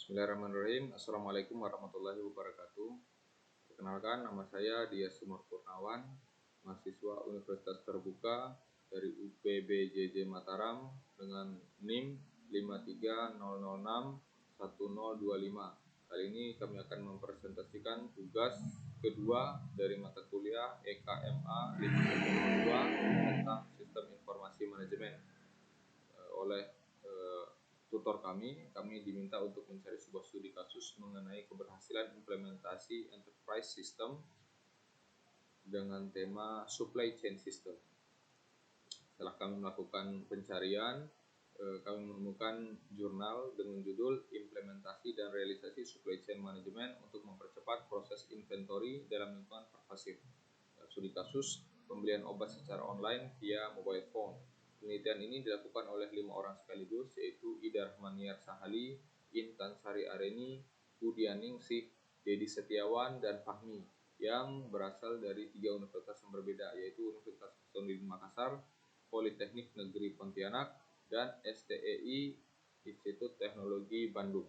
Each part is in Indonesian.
Bismillahirrahmanirrahim. Assalamualaikum warahmatullahi wabarakatuh. Perkenalkan, nama saya Dias Sumur Purnawan, mahasiswa Universitas Terbuka dari UPBJJ Mataram dengan NIM 530061025. Kali ini kami akan mempresentasikan tugas kedua dari mata kuliah EKMA 502 tentang Sistem Informasi Manajemen. Oleh tutor kami diminta untuk mencari sebuah studi kasus mengenai keberhasilan implementasi enterprise system dengan tema supply chain system. Setelah kami melakukan pencarian, kami menemukan jurnal dengan judul Implementasi dan Realisasi Supply Chain Management untuk mempercepat proses inventory dalam lingkungan pervasif. Studi kasus pembelian obat secara online via mobile phone. Penelitian ini dilakukan oleh 5 orang sekaligus, yaitu Ida Rahmaniar Sahali, Intan Sari Areni, Budianingsih, Dedi Setiawan, dan Fahmi, yang berasal dari 3 universitas yang berbeda, yaitu Universitas Hasanuddin Makassar, Politeknik Negeri Pontianak, dan STEI Institut Teknologi Bandung.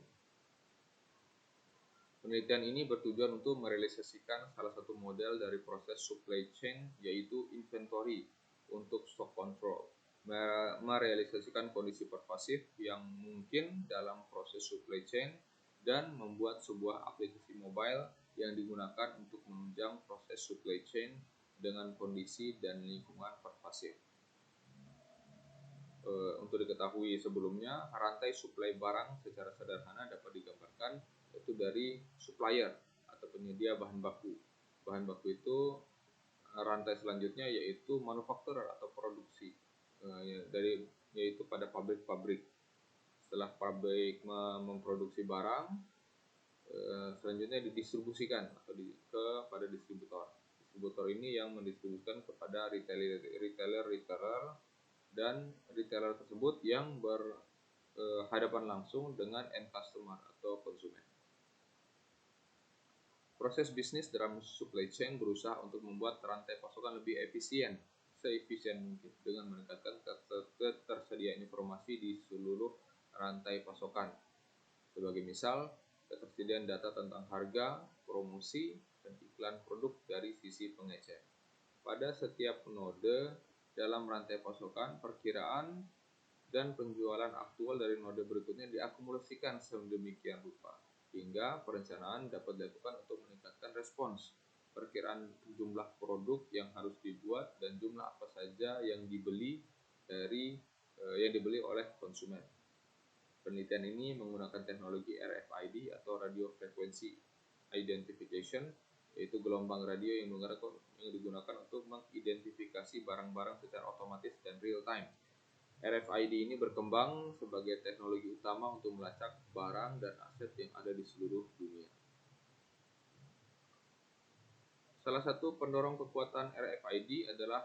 Penelitian ini bertujuan untuk merealisasikan salah satu model dari proses supply chain, yaitu inventory untuk stock control, merealisasikan kondisi pervasif yang mungkin dalam proses supply chain, dan membuat sebuah aplikasi mobile yang digunakan untuk menunjang proses supply chain dengan kondisi dan lingkungan pervasif. Untuk diketahui sebelumnya, rantai suplai barang secara sederhana dapat digambarkan yaitu dari supplier atau penyedia bahan baku. Bahan baku itu rantai selanjutnya yaitu manufakturer atau produksi, yaitu pada pabrik-pabrik. Setelah pabrik memproduksi barang, selanjutnya didistribusikan atau kepada distributor. Distributor ini yang mendistribusikan kepada retailer, dan retailer tersebut yang berhadapan langsung dengan end customer atau konsumen. Proses bisnis dalam supply chain berusaha untuk membuat rantai pasokan lebih efisien, seefisien mungkin, dengan meningkatkan ketersediaan informasi di seluruh rantai pasokan. Sebagai misal, ketersediaan data tentang harga, promosi, dan iklan produk dari sisi pengecer. Pada setiap node dalam rantai pasokan, perkiraan dan penjualan aktual dari node berikutnya diakumulasikan sedemikian rupa hingga perencanaan dapat dilakukan untuk meningkatkan respons, perkiraan jumlah produk yang harus dibuat, dan jumlah apa saja yang dibeli oleh konsumen. Penelitian ini menggunakan teknologi RFID atau Radio Frequency Identification, yaitu gelombang radio yang digunakan untuk mengidentifikasi barang-barang secara otomatis dan real time. RFID ini berkembang sebagai teknologi utama untuk melacak barang dan aset yang ada di seluruh dunia. Salah satu pendorong kekuatan RFID adalah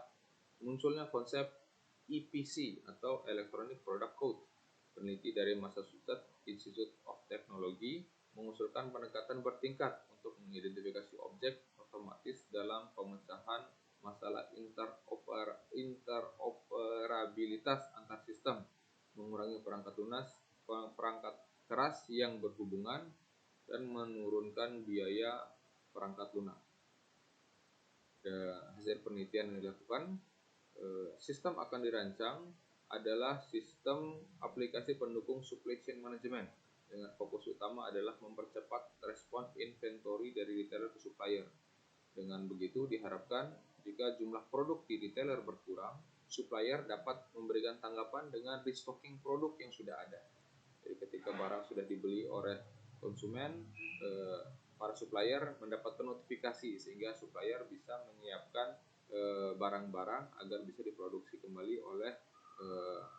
munculnya konsep EPC atau Electronic Product Code. Peneliti dari Massachusetts Institute of Technology mengusulkan pendekatan bertingkat untuk mengidentifikasi objek otomatis dalam pemecahan masalah interoperabilitas antar sistem, mengurangi perangkat lunas, perangkat keras yang berhubungan, dan menurunkan biaya perangkat lunak. Hasil penelitian yang dilakukan, sistem akan dirancang adalah sistem aplikasi pendukung supply chain management dengan fokus utama adalah mempercepat respon inventory dari retailer ke supplier. Dengan begitu diharapkan jika jumlah produk di retailer berkurang, supplier dapat memberikan tanggapan dengan restocking produk yang sudah ada. Jadi ketika barang sudah dibeli oleh konsumen, para supplier mendapatkan notifikasi sehingga supplier bisa menyiapkan barang-barang agar bisa diproduksi kembali oleh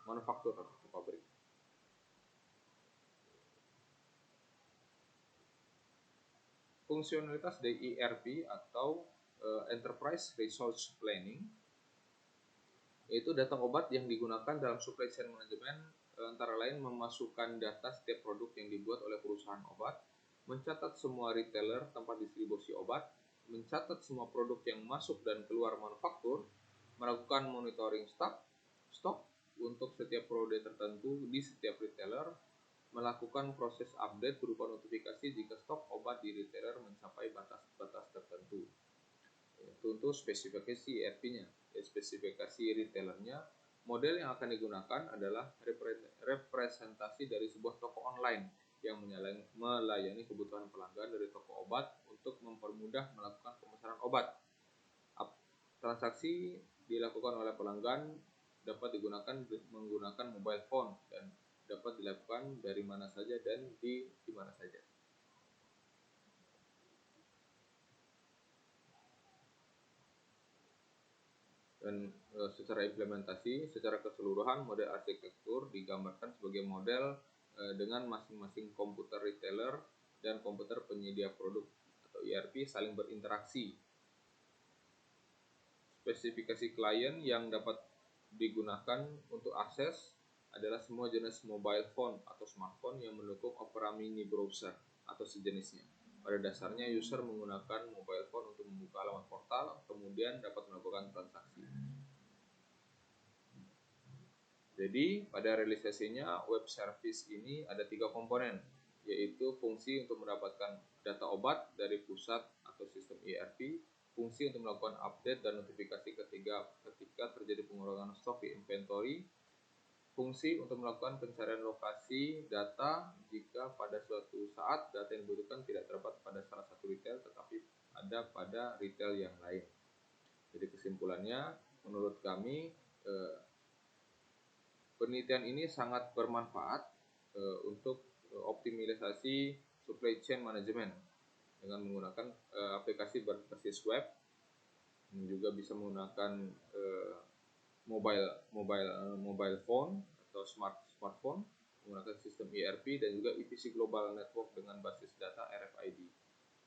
manufaktur atau pabrik. Fungsionalitas dari ERP atau Enterprise Resource Planning, yaitu data obat yang digunakan dalam supply chain management, antara lain memasukkan data setiap produk yang dibuat oleh perusahaan obat, mencatat semua retailer tempat distribusi obat, mencatat semua produk yang masuk dan keluar manufaktur, melakukan monitoring stok untuk setiap produk tertentu di setiap retailer, melakukan proses update berupa notifikasi jika stok obat di retailer mencapai batas-batas tertentu. Itu untuk spesifikasi ERP-nya. Spesifikasi retailernya, model yang akan digunakan adalah representasi dari sebuah toko online yang melayani kebutuhan pelanggan dari toko obat untuk mempermudah melakukan pemesanan obat. Transaksi dilakukan oleh pelanggan dapat digunakan menggunakan mobile phone dan dapat dilakukan dari mana saja dan di mana saja. Dan secara implementasi, secara keseluruhan model arsitektur digambarkan sebagai model dengan masing-masing komputer retailer dan komputer penyedia produk atau ERP saling berinteraksi. Spesifikasi klien yang dapat digunakan untuk akses adalah semua jenis mobile phone atau smartphone yang mendukung Opera Mini Browser atau sejenisnya. Pada dasarnya, user menggunakan mobile phone untuk membuka halaman portal, kemudian dapat melakukan transaksi. Jadi, pada realisasinya, web service ini ada 3 komponen, yaitu fungsi untuk mendapatkan data obat dari pusat atau sistem ERP, fungsi untuk melakukan update dan notifikasi ketika terjadi pengurangan stok di inventory, fungsi untuk melakukan pencarian lokasi data jika pada suatu saat data yang dibutuhkan tidak terdapat pada salah satu retail tetapi ada pada retail yang lain. Jadi kesimpulannya, menurut kami penelitian ini sangat bermanfaat untuk optimalisasi supply chain management dengan menggunakan aplikasi berbasis web, dan juga bisa menggunakan mobile phone atau smartphone menggunakan sistem ERP dan juga EPC Global Network dengan basis data RFID.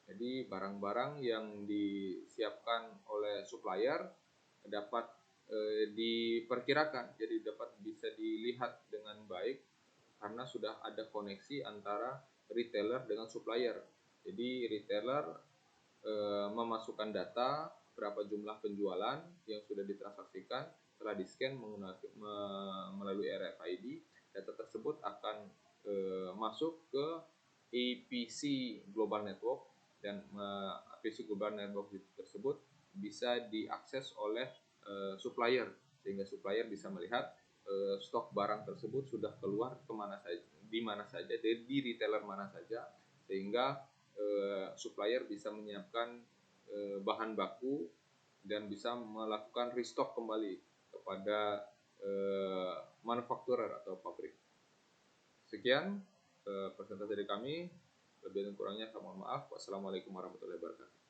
Jadi barang-barang yang disiapkan oleh supplier dapat diperkirakan, jadi dapat bisa dilihat dengan baik karena sudah ada koneksi antara retailer dengan supplier. Jadi retailer memasukkan data berapa jumlah penjualan yang sudah ditransaksikan setelah di-scan melalui RFID. Data tersebut akan masuk ke EPC Global Network dan EPC Global Network tersebut bisa diakses oleh supplier, sehingga supplier bisa melihat stok barang tersebut sudah keluar kemana saja, di mana saja, di retailer mana saja, sehingga supplier bisa menyiapkan bahan baku dan bisa melakukan restock kembali kepada manufakturer atau pabrik. Sekian presentasi dari kami, lebih dan kurangnya saya mohon maaf. Wassalamualaikum warahmatullahi wabarakatuh.